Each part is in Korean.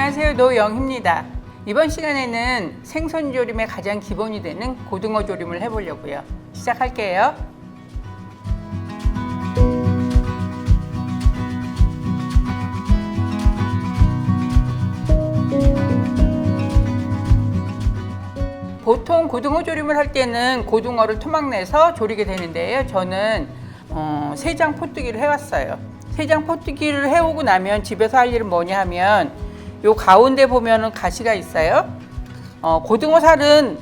안녕하세요, 노영희입니다. 이번 시간에는 생선 조림의 가장 기본이 되는 고등어 조림을 해보려고요. 시작할게요. 보통 고등어 조림을 할 때는 고등어를 토막 내서 조리게 되는데요. 저는 세장 포뜨기를 해왔어요. 세장 포뜨기를 해오고 나면 집에서 할 일은 뭐냐 하면 요 가운데 보면은 가시가 있어요. 고등어 살은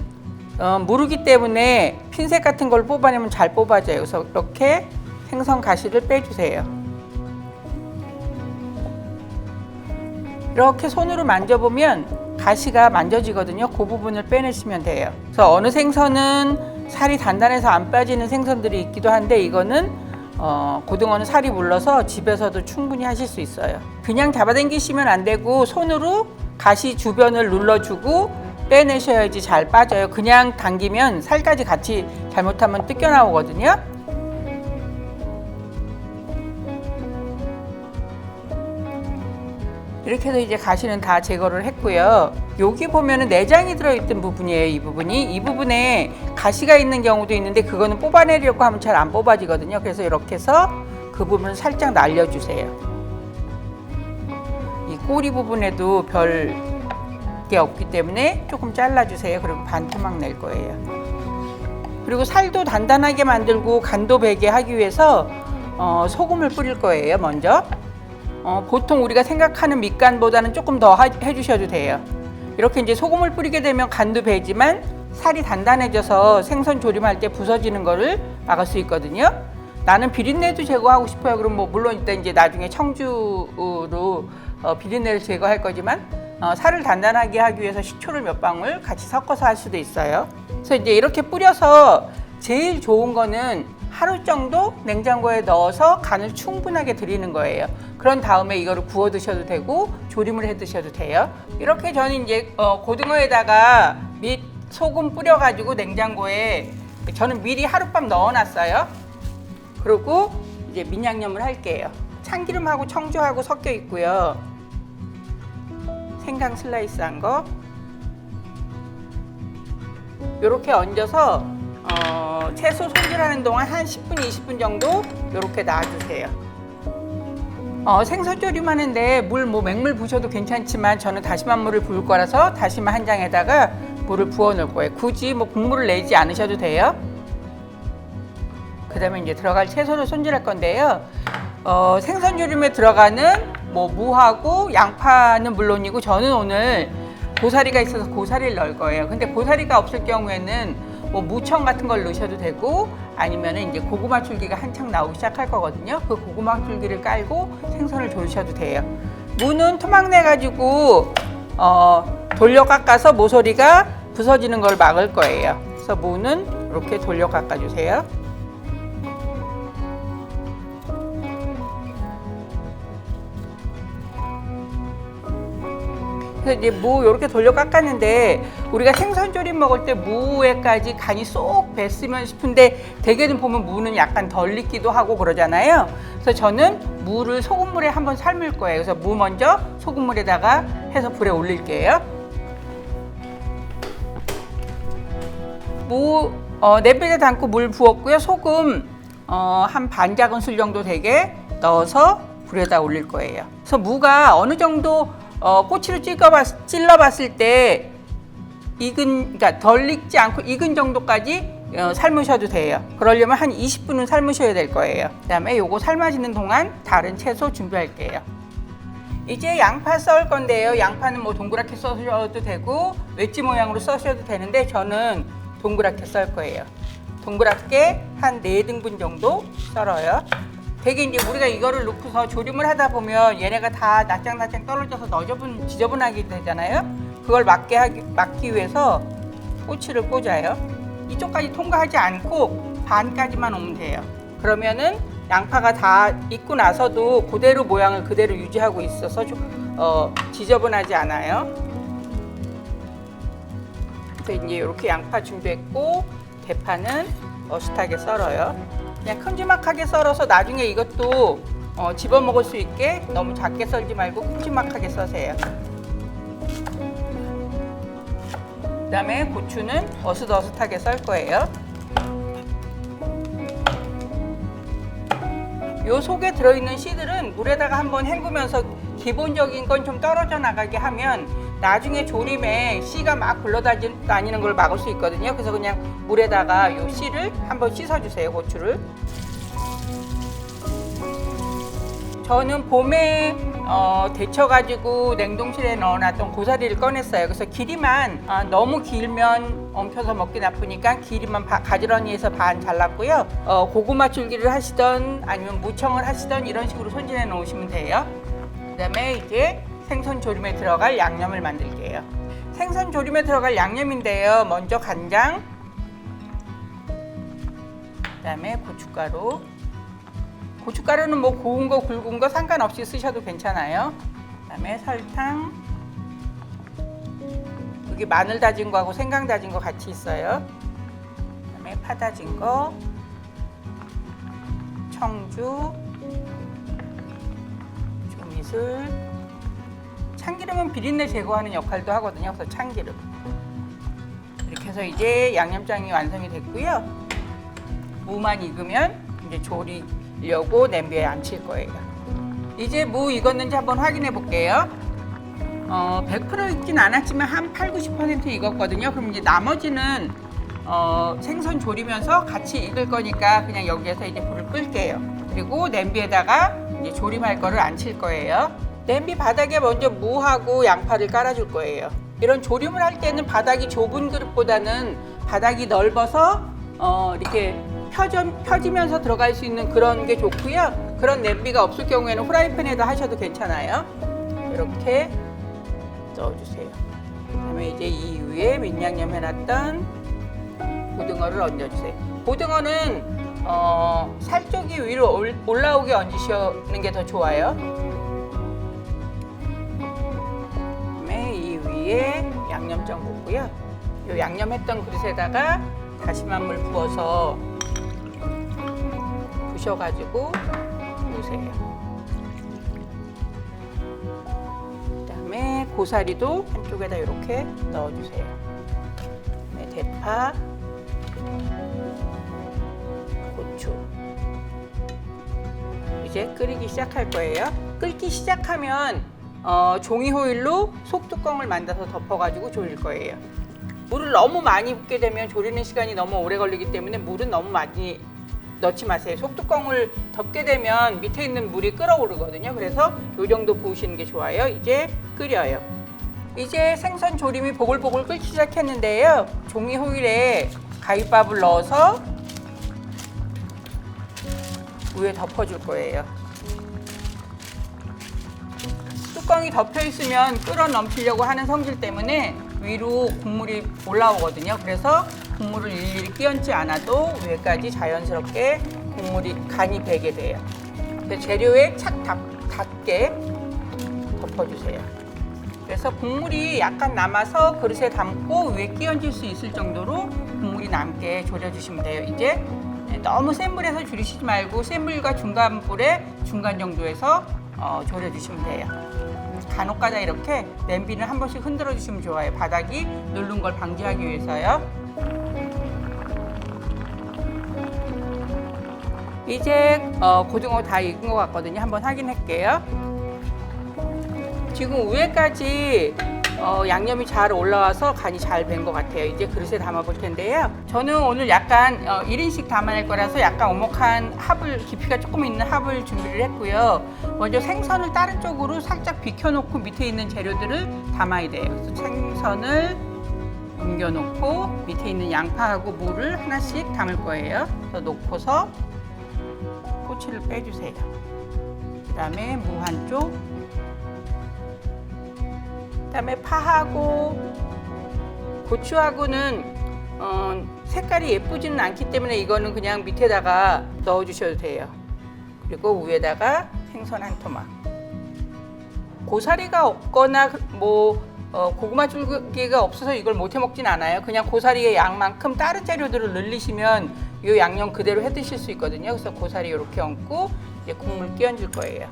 무르기 때문에 핀셋 같은 걸 뽑아내면 잘 뽑아져요. 그래서 이렇게 생선 가시를 빼주세요. 이렇게 손으로 만져보면 가시가 만져지거든요. 그 부분을 빼내시면 돼요. 그래서 어느 생선은 살이 단단해서 안 빠지는 생선들이 있기도 한데 이거는 고등어는 살이 물러서 집에서도 충분히 하실 수 있어요. 그냥 잡아당기시면 안 되고 손으로 가시 주변을 눌러주고 빼내셔야지 잘 빠져요. 그냥 당기면 살까지 같이 잘못하면 뜯겨 나오거든요. 이렇게 해서 이제 가시는 다 제거를 했고요. 여기 보면은 내장이 들어있던 부분이에요. 이 부분에 가시가 있는 경우도 있는데 그거는 뽑아내려고 하면 잘 안 뽑아지거든요. 그래서 이렇게 해서 그 부분을 살짝 날려주세요. 이 꼬리 부분에도 별 게 없기 때문에 조금 잘라주세요. 그리고 반 토막 낼 거예요. 그리고 살도 단단하게 만들고 간도 배게 하기 위해서 소금을 뿌릴 거예요. 먼저 보통 우리가 생각하는 밑간보다는 조금 더 해주셔도 돼요. 이렇게 이제 소금을 뿌리게 되면 간도 배지만 살이 단단해져서 생선 조림할 때 부서지는 거를 막을 수 있거든요. 나는 비린내도 제거하고 싶어요. 그럼 물론 일단 이제 나중에 청주로 비린내를 제거할 거지만 살을 단단하게 하기 위해서 식초를 몇 방울 같이 섞어서 할 수도 있어요. 그래서 이제 이렇게 뿌려서 제일 좋은 거는 하루 정도 냉장고에 넣어서 간을 충분하게 들이는 거예요. 그런 다음에 이거를 구워 드셔도 되고 조림을 해 드셔도 돼요. 이렇게 저는 이제 고등어에다가 밑 소금 뿌려 가지고 냉장고에 저는 미리 하룻밤 넣어 놨어요. 그리고 이제 밑양념을 할게요. 참기름하고 청주하고 섞여 있고요. 생강 슬라이스한 거 이렇게 얹어서 채소 손질하는 동안 한 10분, 20분 정도 이렇게 놔주세요. 생선 조림하는데 맹물 부으셔도 괜찮지만 저는 다시마 물을 부을 거라서 다시마 한 장에다가 물을 부어 놓을 거예요. 굳이 국물을 내지 않으셔도 돼요. 그 다음에 이제 들어갈 채소를 손질할 건데요. 생선 조림에 들어가는 무하고 양파는 물론이고 저는 오늘 고사리가 있어서 고사리를 넣을 거예요. 근데 고사리가 없을 경우에는 무청 같은 걸 넣으셔도 되고 아니면 이제 고구마 줄기가 한창 나오기 시작할 거거든요. 그 고구마 줄기를 깔고 생선을 조리셔도 돼요. 무는 토막 내 가지고 돌려 깎아서 모서리가 부서지는 걸 막을 거예요. 그래서 무는 이렇게 돌려 깎아 주세요. 이제 무 이렇게 돌려 깎았는데 우리가 생선 조림 먹을 때 무에까지 간이 쏙 뱄으면 싶은데 대개는 보면 무는 약간 덜 익기도 하고 그러잖아요. 그래서 저는 무를 소금물에 한번 삶을 거예요. 그래서 무 먼저 소금물에다가 해서 불에 올릴게요. 무 냄비에 담고 물 부었고요. 소금 한 반 작은술 정도 되게 넣어서 불에다 올릴 거예요. 그래서 무가 어느 정도 꼬치로 찔러봤을 때 그러니까 덜 익지 않고 익은 정도까지 삶으셔도 돼요. 그러려면 한 20분은 삶으셔야 될 거예요. 그 다음에 요거 삶아지는 동안 다른 채소 준비할게요. 이제 양파 썰 건데요. 양파는 동그랗게 써셔도 되고 웨지 모양으로 써셔도 되는데 저는 동그랗게 썰 거예요. 동그랗게 한 4등분 정도 썰어요. 되게 이제 우리가 이거를 넣고서 조림을 하다 보면 얘네가 다 납작납작 떨어져서 지저분하게 되잖아요. 그걸 막기 위해서 꼬치를 꽂아요. 이쪽까지 통과하지 않고 반까지만 오면 돼요. 그러면은 양파가 다 익고 나서도 그대로 모양을 그대로 유지하고 있어서 지저분하지 않아요. 그래서 이제 이렇게 양파 준비했고 대파는 어슷하게 썰어요. 그냥 큼지막하게 썰어서 나중에 이것도 집어 먹을 수 있게 너무 작게 썰지 말고 큼지막하게 써세요. 그다음에 고추는 어슷어슷하게 썰 거예요. 요 속에 들어있는 씨들은 물에다가 한번 헹구면서 기본적인 건 좀 떨어져 나가게 하면 나중에 조림에 씨가 막 굴러다니는 걸 막을 수 있거든요. 그래서 그냥 물에다가 요 씨를 한번 씻어주세요, 고추를. 저는 봄에 데쳐가지고 냉동실에 넣어놨던 고사리를 꺼냈어요. 그래서 길이만 너무 길면 엉켜서 먹기 나쁘니까 길이만 가지런히 해서 반 잘랐고요. 고구마 줄기를 하시던 아니면 무청을 하시던 이런 식으로 손질해 놓으시면 돼요. 그 다음에 이제 생선 조림에 들어갈 양념을 만들게요. 생선 조림에 들어갈 양념인데요. 먼저 간장, 그 다음에 고춧가루. 고춧가루는 뭐 고운 거 굵은 거 상관없이 쓰셔도 괜찮아요. 그다음에 설탕. 여기 마늘 다진 거하고 생강 다진 거 같이 있어요. 그다음에 파 다진 거, 청주, 조미술. 참기름은 비린내 제거하는 역할도 하거든요. 그래서 참기름. 이렇게 해서 이제 양념장이 완성이 됐고요. 무만 익으면 이제 조리려고 냄비에 앉힐 거예요. 이제 무 익었는지 한번 확인해 볼게요. 100% 익진 않았지만 한 80~90% 익었거든요. 그럼 이제 나머지는 생선 조리면서 같이 익을 거니까 그냥 여기에서 이제 불을 끌게요. 그리고 냄비에다가 이제 조림할 거를 앉힐 거예요. 냄비 바닥에 먼저 무하고 양파를 깔아줄 거예요. 이런 조림을 할 때는 바닥이 좁은 그릇보다는 바닥이 넓어서 이렇게 펴지면서 들어갈 수 있는 그런 게 좋고요. 그런 냄비가 없을 경우에는 후라이팬에다 하셔도 괜찮아요. 이렇게 넣어주세요. 그다음에 이제 이 위에 밑양념 해놨던 고등어를 얹어주세요. 고등어는 살쪽이 위로 올라오게 얹으시는 게 더 좋아요. 그다음에 이 위에 양념장 붓고요. 이 양념했던 그릇에다가 다시마 물 부어서 부셔가지고 부으세요. 그다음에 고사리도 한쪽에다 이렇게 넣어주세요. 네, 대파, 고추. 이제 끓이기 시작할 거예요. 끓기 시작하면 종이 호일로 속뚜껑을 만들어서 덮어가지고 졸일 거예요. 물을 너무 많이 붓게 되면 조리는 시간이 너무 오래 걸리기 때문에 물은 너무 많이 넣지 마세요. 속뚜껑을 덮게 되면 밑에 있는 물이 끓어오르거든요. 그래서 이 정도 부으시는 게 좋아요. 이제 끓여요. 이제 생선 조림이 보글보글 끓기 시작했는데요. 종이 호일에 가위밥을 넣어서 위에 덮어줄 거예요. 뚜껑이 덮여 있으면 끓어 넘치려고 하는 성질 때문에 위로 국물이 올라오거든요. 그래서 국물을 일일이 끼얹지 않아도 위에까지 자연스럽게 국물이 간이 배게 돼요. 재료에 착 닿게 덮어주세요. 그래서 국물이 약간 남아서 그릇에 담고 위에 끼얹을 수 있을 정도로 국물이 남게 졸여주시면 돼요. 이제 너무 센 불에서 줄이시지 말고 센 불과 중간 불에 중간 정도에서 졸여주시면 돼요. 간혹가다 이렇게 냄비는 한 번씩 흔들어 주시면 좋아요. 바닥이 누른 걸 방지하기 위해서요. 이제 고등어 다 익은 것 같거든요. 한번 확인할게요. 지금 위에까지 양념이 잘 올라와서 간이 잘 밴 것 같아요. 이제 그릇에 담아 볼 텐데요. 저는 오늘 약간 1인씩 담아낼 거라서 약간 오목한 합을, 깊이가 조금 있는 합을 준비를 했고요. 먼저 생선을 다른 쪽으로 살짝 비켜놓고 밑에 있는 재료들을 담아야 돼요. 그래서 생선을 옮겨놓고 밑에 있는 양파하고 무를 하나씩 담을 거예요. 그래서 놓고서 꼬치를 빼주세요. 그 다음에 무 한쪽, 그다음에 파하고 고추하고는 색깔이 예쁘지는 않기 때문에 이거는 그냥 밑에다가 넣어주셔도 돼요. 그리고 위에다가 생선 한 토막. 고사리가 없거나 고구마 줄기가 없어서 이걸 못해 먹진 않아요. 그냥 고사리의 양만큼 다른 재료들을 늘리시면 이 양념 그대로 해 드실 수 있거든요. 그래서 고사리 이렇게 얹고 이제 국물 끼얹을 거예요.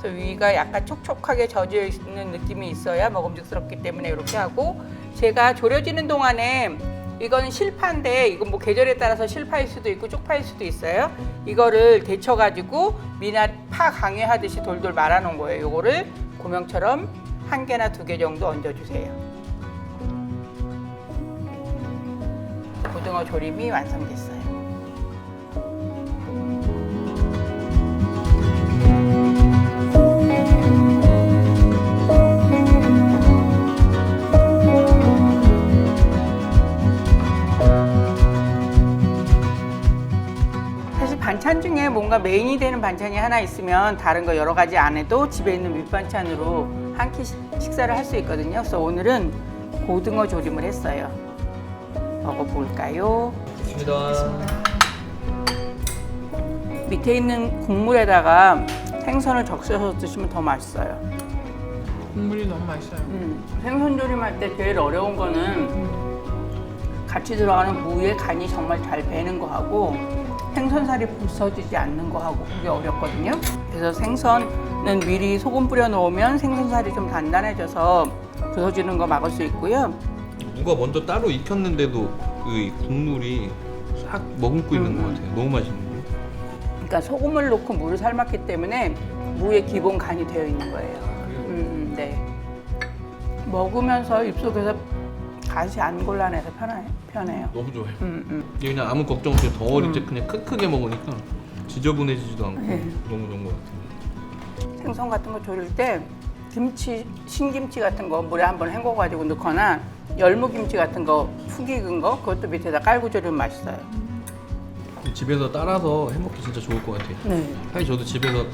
위가 약간 촉촉하게 젖어 있는 느낌이 있어야 먹음직스럽기 때문에 이렇게 하고, 제가 졸여지는 동안에 이건 실파인데 이건 뭐 계절에 따라서 실파일 수도 있고 쪽파일 수도 있어요. 이거를 데쳐가지고 미나 파 강회하듯이 돌돌 말아놓은 거예요. 이거를 고명처럼 1개나 2개 정도 얹어주세요. 고등어 조림이 완성됐어요. 반찬 중에 뭔가 메인이 되는 반찬이 하나 있으면 다른 거 여러 가지 안 해도 집에 있는 밑반찬으로 한 끼 식사를 할 수 있거든요. 그래서 오늘은 고등어 조림을 했어요. 먹어볼까요? 좋습니다. 밑에 있는 국물에다가 생선을 적셔서 드시면 더 맛있어요. 국물이 너무 맛있어요. 생선 조림할 때 제일 어려운 거는 같이 들어가는 무의 간이 정말 잘 배는 거 하고 생선살이 부서지지 않는 거 하고 그게 어렵거든요. 그래서 생선은 미리 소금 뿌려 놓으면 생선살이 좀 단단해져서 부서지는 거 막을 수 있고요. 무가 먼저 따로 익혔는데도 그 국물이 싹 머금고 있는 것 같아요. 너무 맛있는데. 그러니까 소금을 넣고 무를 삶았기 때문에 무의 기본 간이 되어 있는 거예요. 네. 먹으면서 입속에서 가시 안 곤란해서 편해요. 너무 좋아요. 이게 그냥 아무 걱정 없이 덩어리 때 그냥 크게 먹으니까 지저분해지지도 않고 네. 너무 좋은 것 같아요. 생선 같은 거 졸일 때 김치, 신김치 같은 거 물에 한번 헹궈가지고 넣거나 열무김치 같은 거 푹 익은 거 그것도 밑에다 깔고 졸이면 맛있어요. 집에서 따라서 해먹기 진짜 좋을 것 같아요. 네. 사실 저도 집에서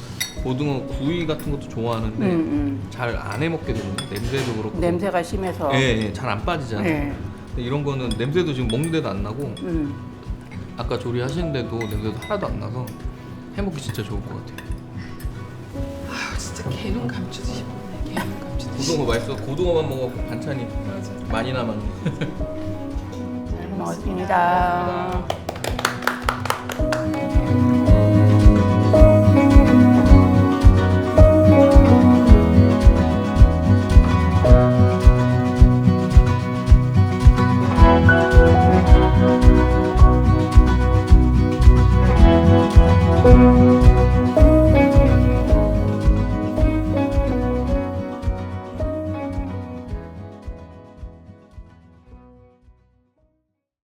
고등어 구이 같은 것도 좋아하는데 잘 안 해먹게 되거든요. 냄새도 그렇고. 냄새가 심해서. 예, 잘 안 빠지잖아요. 네. 근데 이런 거는 냄새도 지금 먹는 데도 안 나고 아까 조리하시는데도 냄새도 하나도 안 나서 해먹기 진짜 좋을 것 같아요. 아, 진짜 개눈 감추듯이 싶네. 개눈 감추듯이. 고등어 맛있어. 고등어만 먹어도 반찬이 맞아. 많이 남았네. 잘 먹었습니다. thank you